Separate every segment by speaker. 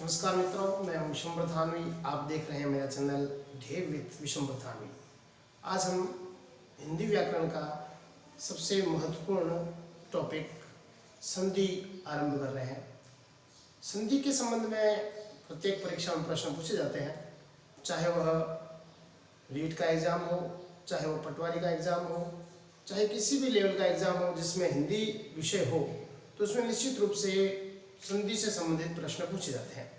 Speaker 1: नमस्कार मित्रों, मैं हूं विशंबर थानवी। आप देख रहे हैं मेरा चैनल ढेर विद विशंबर थानवी। आज हम हिंदी व्याकरण का सबसे महत्वपूर्ण टॉपिक संधि आरंभ कर रहे हैं। संधि के संबंध में प्रत्येक परीक्षा में प्रश्न पूछे जाते हैं, चाहे वह रीट का एग्जाम हो, चाहे वह पटवारी का एग्जाम हो, चाहे किसी भी लेवल का एग्जाम हो जिसमें हिंदी विषय हो, तो उसमें निश्चित रूप से संधि से संबंधित प्रश्न पूछे जाते हैं।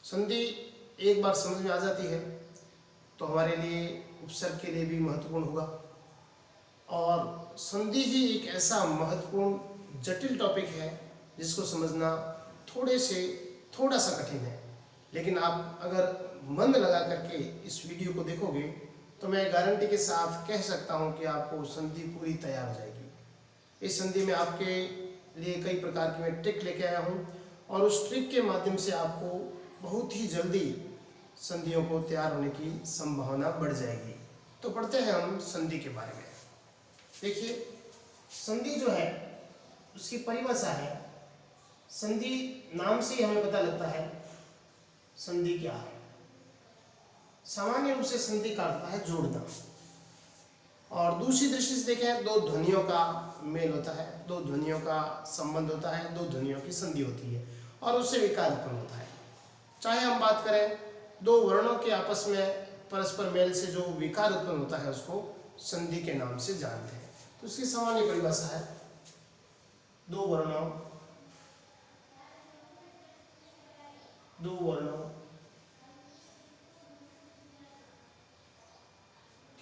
Speaker 1: संधि एक बार समझ में आ जाती है तो हमारे लिए उपसर्ग के लिए भी महत्वपूर्ण होगा। और संधि ही एक ऐसा महत्वपूर्ण जटिल टॉपिक है जिसको समझना थोड़ा सा कठिन है, लेकिन आप अगर मन लगा करके इस वीडियो को देखोगे तो मैं गारंटी के साथ कह सकता हूं कि आपको संधि पूरी तैयार हो जाएगी। इस संधि में आपके लिए कई प्रकार की मैं ट्रिक लेके आया हूं और उस ट्रिक के माध्यम से आपको बहुत ही जल्दी संधियों को तैयार होने की संभावना बढ़ जाएगी। तो पढ़ते हैं हम संधि के बारे में। देखिए, संधि जो है उसकी परिभाषा है, संधि नाम से ही हमें पता लगता है संधि क्या है। सामान्य रूप से संधि का अर्थ है जोड़ना, और दूसरी दृष्टि से देखें दो ध्वनियों का मेल होता है, दो ध्वनियों का संबंध होता है, दो ध्वनियों की संधि होती है और उससे विकार उत्पन्न होता है। चाहे हम बात करें दो वर्णों के आपस में परस्पर मेल से जो विकार उत्पन्न होता है उसको संधि के नाम से जानते हैं। तो उसकी सामान्य परिभाषा है, दो वर्णों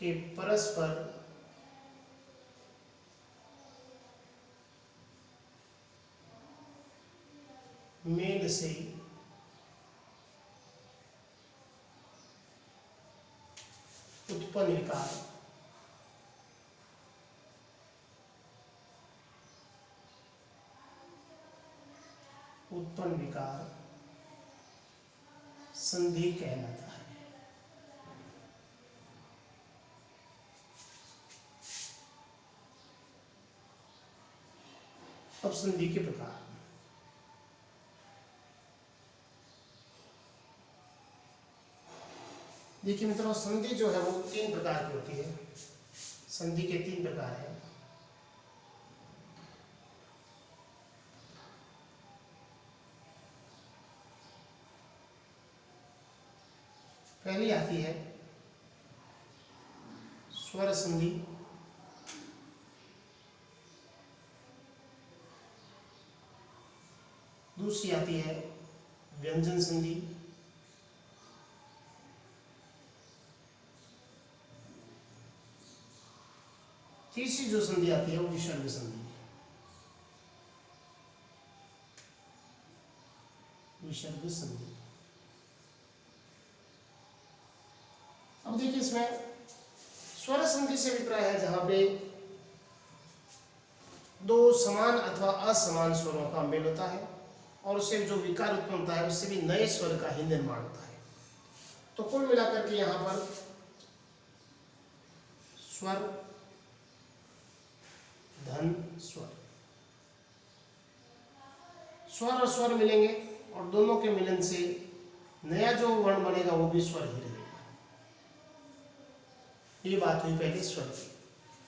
Speaker 1: के परस्पर मेल से उत्पन्न विकार संधि कहलाता है। अब संधि के प्रकार। देखिए मित्रों, संधि जो है वो तीन प्रकार की होती है। संधि के तीन प्रकार हैं। पहली आती है स्वर संधि, दूसरी आती है व्यंजन संधि, तीसरी जो संधि आती है वो विसर्ग संधि। विसर्ग संधि। अब देखिए, इसमें स्वर संधि से अभिप्राय है जहां पे दो समान अथवा असमान स्वरों का मेल होता है और उससे जो विकार उत्पन्न होता है उससे भी नए स्वर का ही निर्माण होता है। तो कुल मिलाकर के यहां पर स्वर धन स्वर, स्वर और स्वर मिलेंगे और दोनों के मिलन से नया जो वर्ण बनेगा वो भी स्वर ही रहेगा। ये बात हुई पहले स्वर की।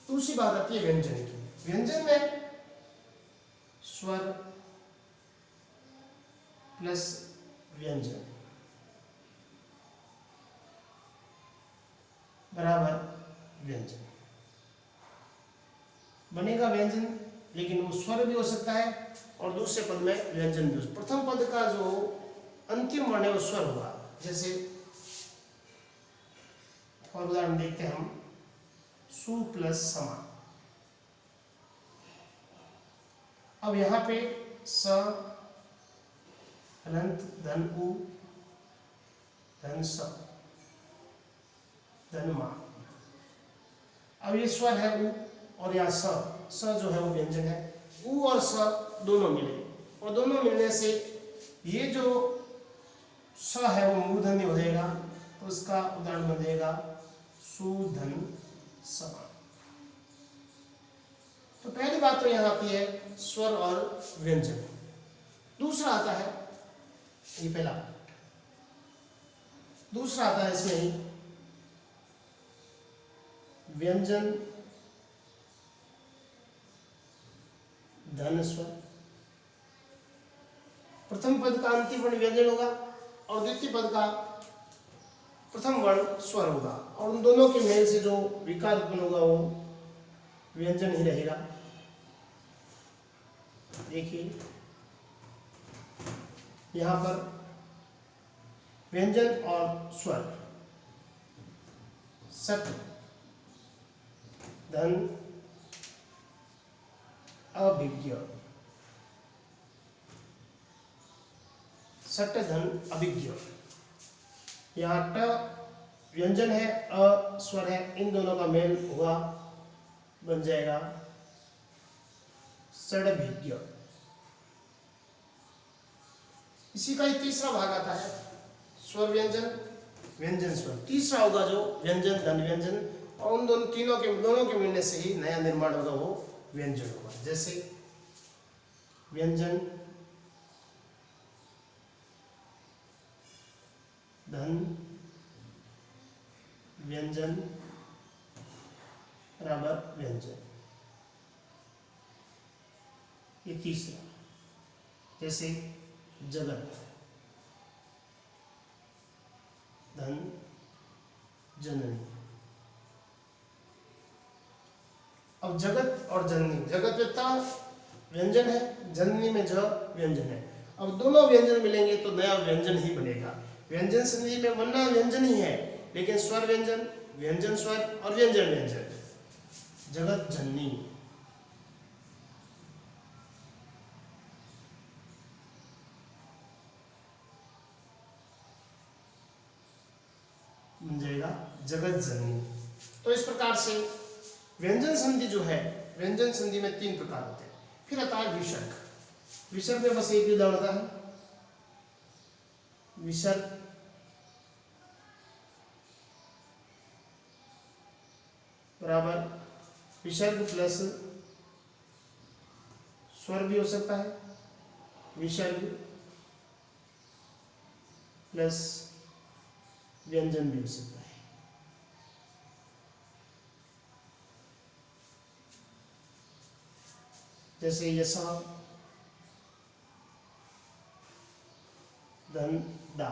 Speaker 1: दूसरी बात आती है व्यंजन की। व्यंजन में स्वर प्लस व्यंजन बराबर व्यंजन बनेगा। व्यंजन, लेकिन वो स्वर भी हो सकता है और दूसरे पद में व्यंजन भी। प्रथम पद का जो अंतिम वर्ण है वो स्वर होगा। जैसे और उदाहरण देखते हैं हम, सु प्लस समा। अब यहां पे स अनंत धन उ धन स धन मा। अब ये स्वर है उ और यहाँ स जो है वो व्यंजन है। उ और स दोनों मिले और दोनों मिलने से ये जो स है वो मूर्धन्य हो जाएगा, तो उसका उदाहरण बन जाएगा सुधन समा। तो पहली बात तो यहाँ आती है स्वर और व्यंजन। दूसरा आता है ये पहला। दूसरा आता है इसमें ही व्यंजन धन स्वर। प्रथम पद का अंतिम वर्ण व्यंजन होगा और द्वितीय पद का प्रथम वर्ण स्वर होगा, और उन दोनों के मेल से जो विकार उत्पन्न होगा वो व्यंजन ही रहेगा। देखिए यहां पर व्यंजन और स्वर सट धन अभिज्ञ, सट धन अभिज्ञ। यहाँ ट व्यंजन है, अ स्वर है, इन दोनों का मेल हुआ बन जाएगा षडभिज्ञ। इसी का ही तीसरा भाग आता है स्वर व्यंजन व्यंजन स्वर। तीसरा होगा जो व्यंजन धन व्यंजन, और उन दोनों के मिलने से ही नया निर्माण होगा, वो व्यंजन होगा। जैसे व्यंजन धन व्यंजन बराबर व्यंजन, ये तीसरा। जैसे जगत धन जननी। अब जगत और जननी, जगत में ता व्यंजन है, जननी में ज व्यंजन है। अब दोनों व्यंजन मिलेंगे तो नया व्यंजन ही बनेगा। व्यंजन संधि में वरना व्यंजन ही है, लेकिन स्वर व्यंजन, व्यंजन स्वर और व्यंजन व्यंजन। जगत जननी, बन जाएगा जगत जननी। तो इस प्रकार से व्यंजन संधि जो है, व्यंजन संधि में 3 प्रकार होते हैं। फिर आता है विसर्ग। विसर्ग में बस एक ही उदाहरण होता है, विसर्ग बराबर विसर्ग प्लस स्वर भी हो सकता है, विसर्ग प्लस व्यंजन भी हो सकता है। जैसे यशा धन दा,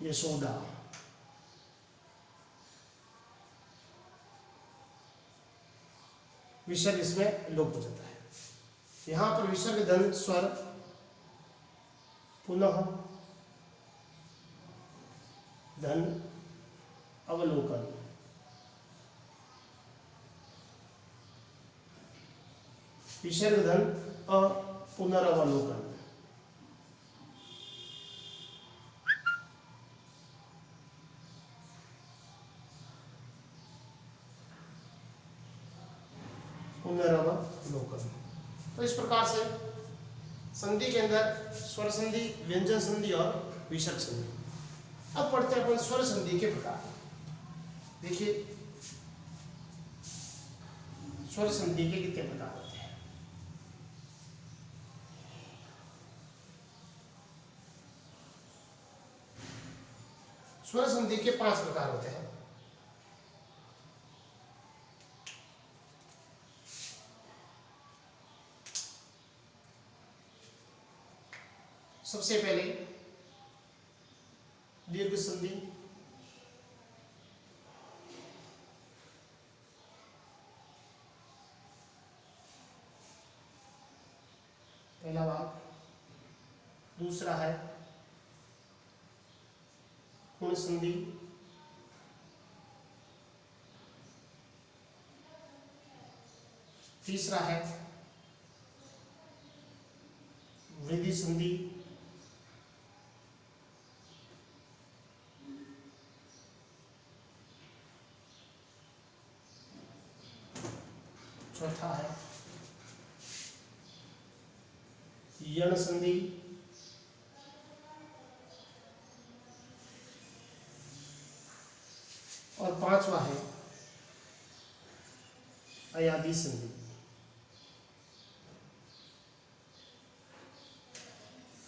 Speaker 1: यशोदा। विसर्ग इसमें लोप हो जाता है। यहां पर विसर्ग धन स्वर पुनः धन अवलोकन, विसर्ग धन अ पुनरावलोकन। पुनरावलोकन। तो इस प्रकार से संधि के अंदर स्वर संधि, व्यंजन संधि और विसर्ग संधि। अब पढ़ते हैं अपन स्वर संधि के प्रकार। देखिए स्वर संधि के कितने प्रकार होते हैं। स्वर संधि के 5 प्रकार होते हैं। सबसे पहले दीर्घ संधि, पहला भाग। दूसरा है पूर्ण संधि, तीसरा है वृद्धि संधि, चौथा है यण संधि, और 5वां है अयादि संधि।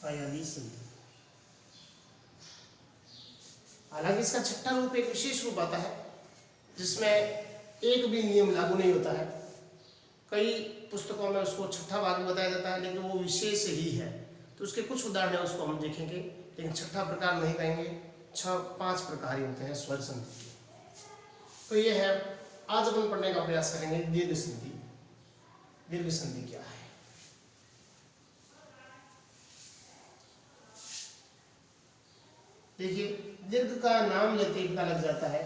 Speaker 1: अयाली संधि। हालांकि इसका छठा रूप एक विशेष रूप आता है जिसमें एक भी नियम लागू नहीं होता है। कई पुस्तकों में उसको छठा भाग बताया जाता है, लेकिन वो विशेष ही है। तो उसके कुछ उदाहरण है, उसको हम देखेंगे, लेकिन छठा प्रकार नहीं कहेंगे। 5 प्रकार ही होते हैं स्वर संधि के। तो ये है, आज अपन पढ़ने का प्रयास करेंगे दीर्घ संधि। दीर्घ संधि क्या है? देखिए, दीर्घ का नाम लेते ही पता लग जाता है।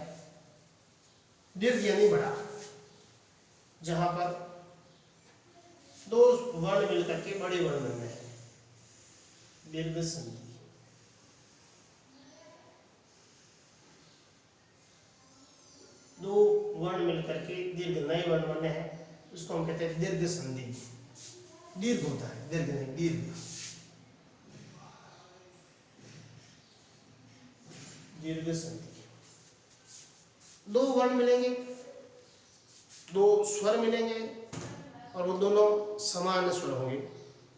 Speaker 1: दीर्घ यानी बड़ा, जहां पर 2 वर्ण मिलकर के बड़े वर्ण बन रहे हैं, दीर्घ संधि। दो वर्ण मिलकर के दीर्घ नए वर्ण बने हैं, उसको हम कहते हैं दीर्घ संधि। दीर्घ होता है, दीर्घ नहीं, दीर्घ। दीर्घ संधि। 2 वर्ण मिलेंगे, 2 स्वर मिलेंगे, और वो दोनों समान स्वर होंगे,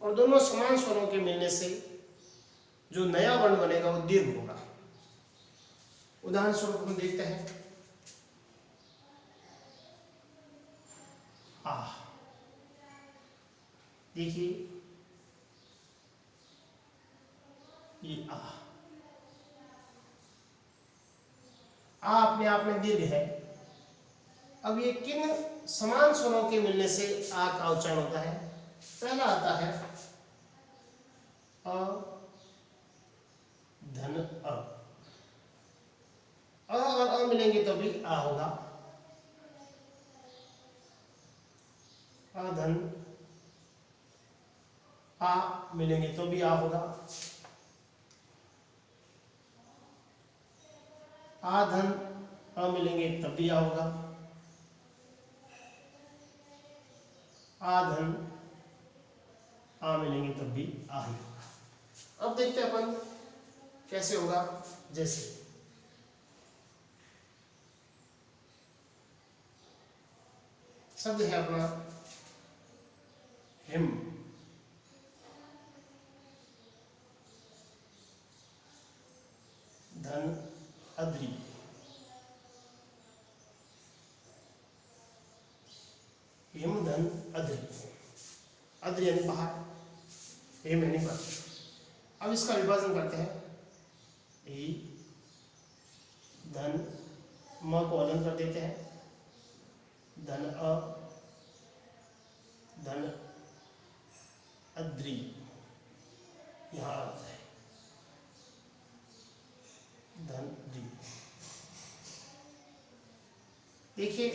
Speaker 1: और दोनों समान स्वरों के मिलने से जो नया वर्ण बनेगा वो दीर्घ होगा। उदाहरण स्वरूप हम देखते हैं, आ। देखिए, ये आ अपने आप में दीर्घ है। अब ये किन समान स्वरों के मिलने से आ का उच्चारण होता है? पहला आता है अ धन अ। और अ मिलेंगे तो भी आ होगा। अ धन आ मिलेंगे तो भी आ होगा। आ धन अ मिलेंगे तब भी आ होगा। आ धन आ मिलेंगे तब भी आ ही होगा। अब देखते हैं अपन कैसे होगा। जैसे शब्द है अपना हिम। धन अद्री। हिम धन अद्री। अद्री यानी पहाड़, हिम यानी पर्वत। अब इसका विभाजन करते हैं। ई धन म को अलग कर देते हैं। धन अ धन अद्री यहां आता है। धन दी। देखिए,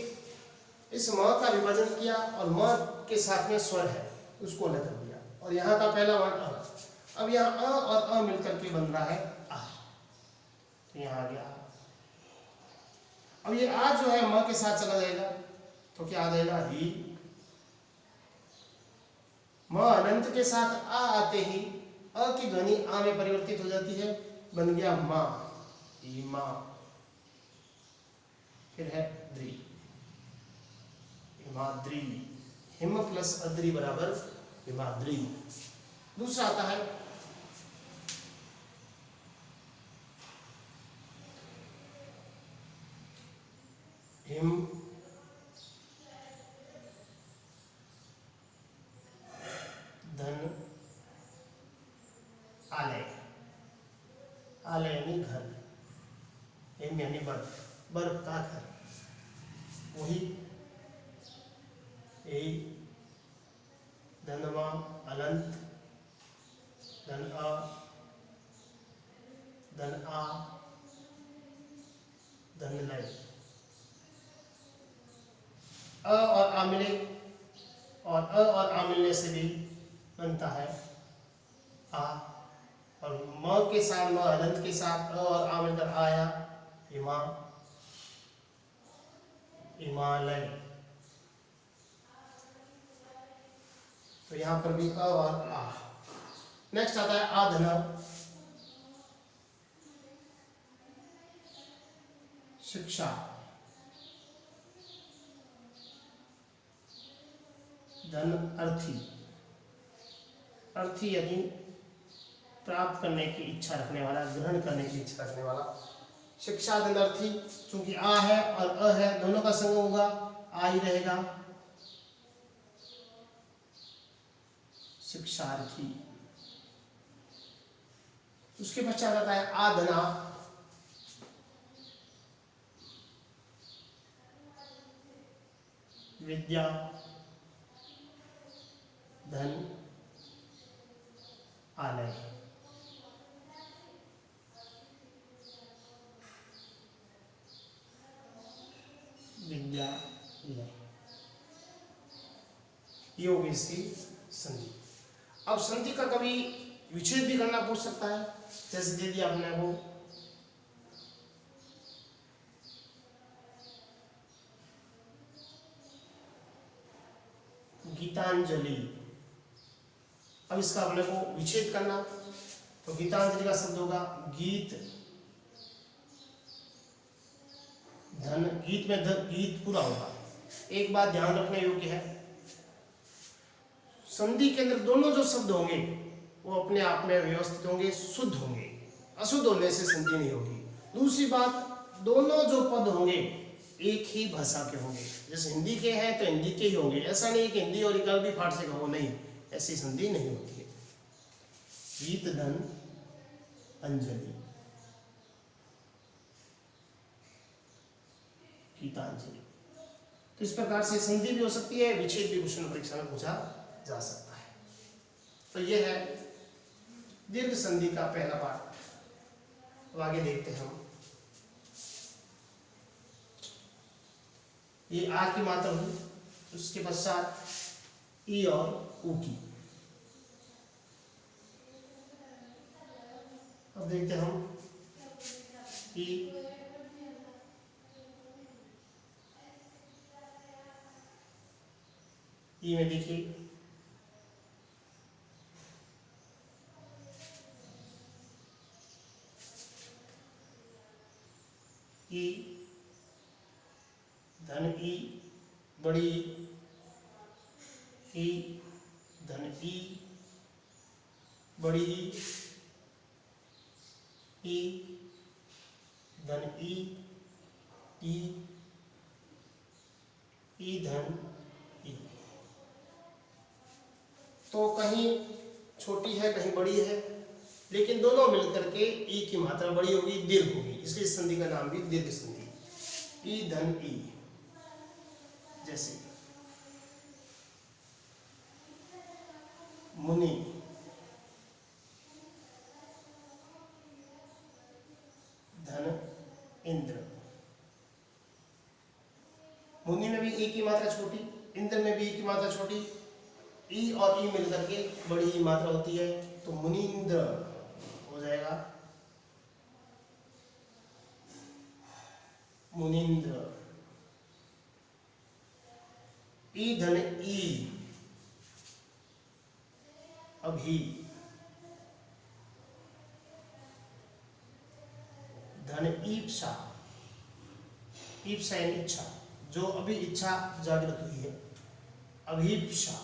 Speaker 1: इस म का विभाजन किया और म के साथ में स्वर है उसको अलग कर दिया, और यहाँ का पहला वर्ण अ। अब यहाँ अ और अ मिलकर के बन रहा है आ। तो यहाँ आ गया। अब ये आ जो है म के साथ चला जाएगा तो क्या आ जाएगा? ही। म अनंत के साथ आ आते ही अ की ध्वनि आ में परिवर्तित हो जाती है, बन गया मा। ईमा। फिर है द्री, हिमाद्री। हिम प्लस अद्री बराबर हिमाद्री। दूसरा आता है हिम धन आलय। आलय यानी घर, हिम यानी बर्फ, बर्फ का घर। वही यही धनमा अनंत। धन अ धन आ धन लय। अ और आ मिले, और अ और आ मिलने से भी बनता है आ, और म के साथ, म अनंत के साथ अ और आ मिलकर आया हिमा, हिमालय। तो यहां पर भी अ और आ। नेक्स्ट आता है आधन शिक्षा। धन अर्थी। अर्थी यानी प्राप्त करने की इच्छा रखने वाला, ग्रहण करने की इच्छा रखने वाला। शिक्षार्थी, चूंकि आ है और अ है, दोनों का संगम होगा, आ ही रहेगा। शिक्षार्थी। उसके पश्चात आता है आधना, विद्या, धन, आलय। विद्या, लय, ये होगी इसकी संधि। अब संधि का कभी विच्छेद भी करना पूछ सकता है, जैसे दे दिया आपने वो गीतांजलि। अब इसका अपने को विच्छेद करना, तो गीतांजलि का शब्द होगा गीत, धन, गीत में गीत पूरा होगा। एक बात ध्यान रखने योग्य है, संधि के अंदर दोनों जो शब्द होंगे वो अपने आप में व्यवस्थित होंगे, शुद्ध होंगे, अशुद्ध होने से संधि नहीं होगी। दूसरी बात, दोनों जो पद होंगे एक ही भाषा के होंगे, जैसे हिंदी के हैं तो हिंदी के ही होंगे। ऐसा नहीं कि हिंदी और इकाल भी फारसी का हो, नहीं, ऐसी संधि नहीं होती है। गीत, धन, अंजलि, गीतांजलि। तो इस प्रकार से संधि भी हो सकती है, विच्छेद भी क्वेश्चन परीक्षा में पूछा जा सकता है। तो यह है दीर्घ संधि का पहला पार्ट। अब आगे देखते हैं हम। ये आ की मात्रा हुई, उसके पश्चात ई और ऊ की। अब देखते हैं हम ई में देखिए ई, धन ई, बड़ी ई, धन ई, बड़ी ई, धन ई, ई धन ई। तो कहीं छोटी है कहीं बड़ी है, लेकिन दोनों मिलकर के ई की मात्रा बड़ी होगी, दीर्घ होगी, इसलिए संधि का नाम भी दीर्घ संधि। ई धन ई, जैसे मुनि, धन इंद्र। मुनि में भी ई की मात्रा छोटी, इंद्र में भी ई की मात्रा छोटी, ई और ई मिलकर के बड़ी ई मात्रा होती है, तो मुनीन्द्र हो जाएगा, मुनीन्द्र। ई धन ई, अभी, धन ईप्सा, ईप्सा यानी इच्छा, जो अभी इच्छा जागृत हुई है, अभीप्सा।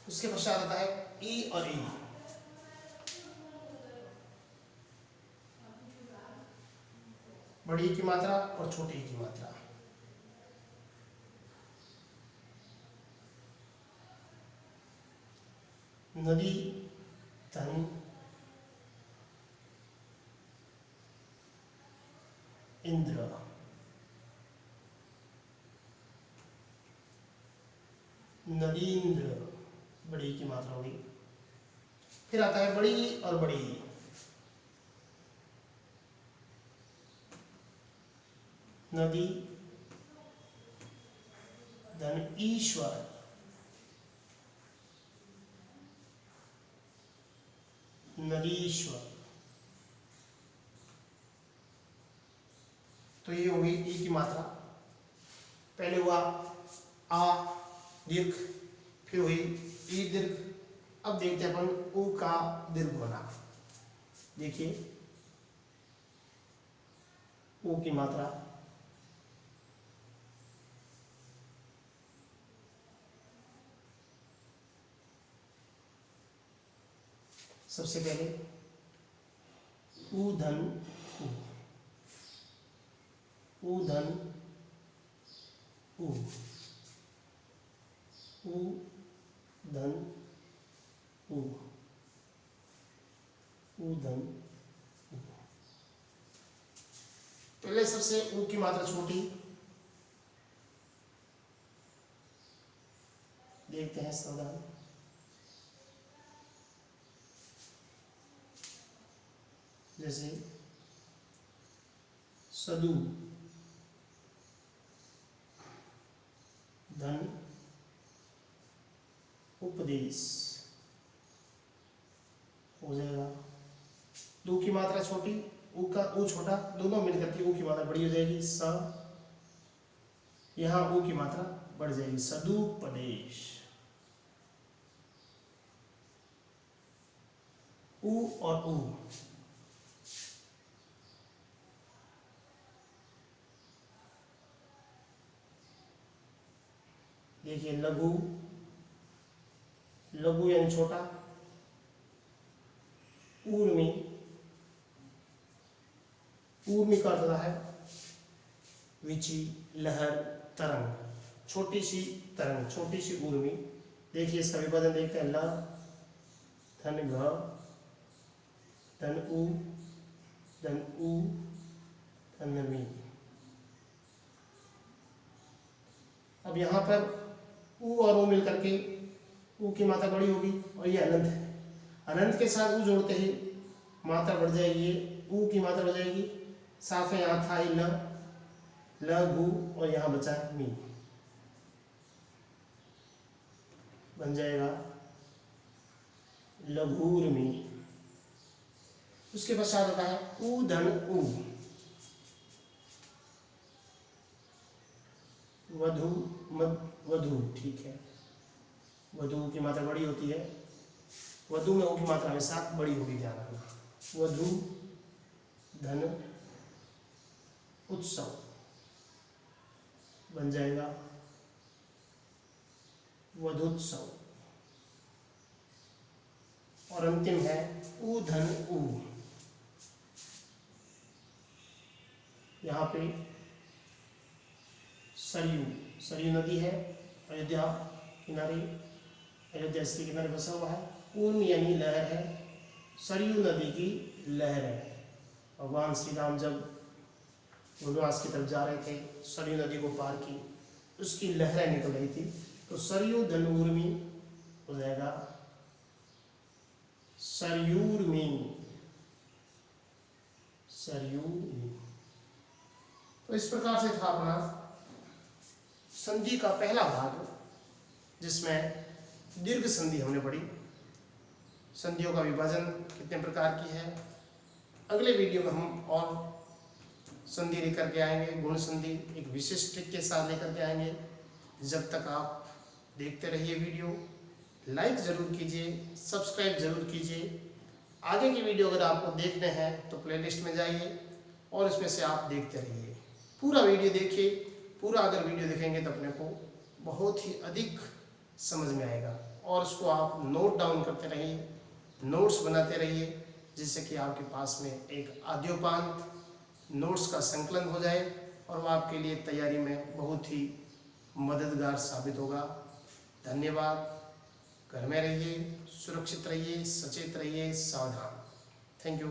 Speaker 1: उसके पश्चात आता है ई और ई। बड़ी की मात्रा और छोटी की मात्रा। नदी, धन, इंद्र। नदीन्द्र, बड़ी की मात्रा होगी। फिर आता है बड़ी और बड़ी, नदी, धन ईश्वर, नदीश्वर। तो ये होगी ई की मात्रा। पहले हुआ आ दीर्घ, फिर हुई ई दीर्घ। अब देखते हैं अपन ऊ का दीर्घ होना। देखिए ऊ की मात्रा, सबसे पहले ऊ धन ऊ, ऊ धन ऊ, ऊ धन ऊ, ऊ धन ऊ। पहले सबसे ऊ की मात्रा छोटी, देखते हैं सावधान। जैसे सदु धन उपदेश हो जाएगा। दो की मात्रा छोटी, ऊ का ऊ छोटा, दोनों मिलकर के ऊ की मात्रा बड़ी हो जाएगी। स, यहाँ ऊ की मात्रा बढ़ जाएगी, सदुपदेश। ऊ और ऊ, देखिए लघु, लघु यानी छोटा, ऊर्मी, ऊर्मी का अर्थ है विची, लहर, तरंग, छोटी सी तरंग, छोटी सी ऊर्मी। देखिए इसका विभाजन देखते हैं। ल धन घ धन ऊ धन ऊ धन मी। अब यहाँ पर ऊ और ऊ मिलकर के ऊ की मात्रा बड़ी होगी और ये अनंत है। अनंत के साथ ऊ जोड़ते ही मात्रा बढ़ जाएगी, ऊ की मात्रा हो जाएगी। साथ में यहाँ था ही ल, लघु और यहाँ बचा है मी, बन जाएगा लघुर्मी। उसके पश्चात आता है ऊ धन ऊ, वधु वधु, ठीक है। वधु की मात्रा बड़ी होती है, वधु में ऊ की मात्रा हमेशा बड़ी होगी, ध्यान रखना। वधु धन उत्सव बन जाएगा वधुत्सव। और अंतिम है ऊ धन ऊ, यहाँ पे सरयू, सरयू नदी है, अयोध्या किनारे, अयोध्या इसके किनारे बसा हुआ है। ऊर्म यानी लहर है, सरयू नदी की लहर है। भगवान श्री राम जब वनवास की तरफ जा रहे थे, सरयू नदी को पार की, उसकी लहरें निकल रही थी, तो सरयू धन ऊर्मी हो जाएगा सरयूर्मी, सरयूर्मी। तो इस प्रकार से था अपना संधि का पहला भाग, जिसमें दीर्घ संधि हमने पढ़ी, संधियों का विभाजन कितने प्रकार की है। अगले वीडियो में हम और संधि लेकर के आएंगे, गुण संधि एक विशिष्ट ट्रिक के साथ लेकर के आएंगे। जब तक आप देखते रहिए वीडियो, लाइक ज़रूर कीजिए, सब्सक्राइब ज़रूर कीजिए। आगे की वीडियो अगर आपको देखने हैं तो प्लेलिस्ट में जाइए और इसमें से आप देखते रहिए। पूरा वीडियो देखिए, पूरा अगर वीडियो देखेंगे तो अपने को बहुत ही अधिक समझ में आएगा। और उसको आप नोट डाउन करते रहिए, नोट्स बनाते रहिए, जिससे कि आपके पास में एक आद्योपांत नोट्स का संकलन हो जाए और वो आपके लिए तैयारी में बहुत ही मददगार साबित होगा। धन्यवाद। घर में रहिए, सुरक्षित रहिए, सचेत रहिए, सावधान। Thank you.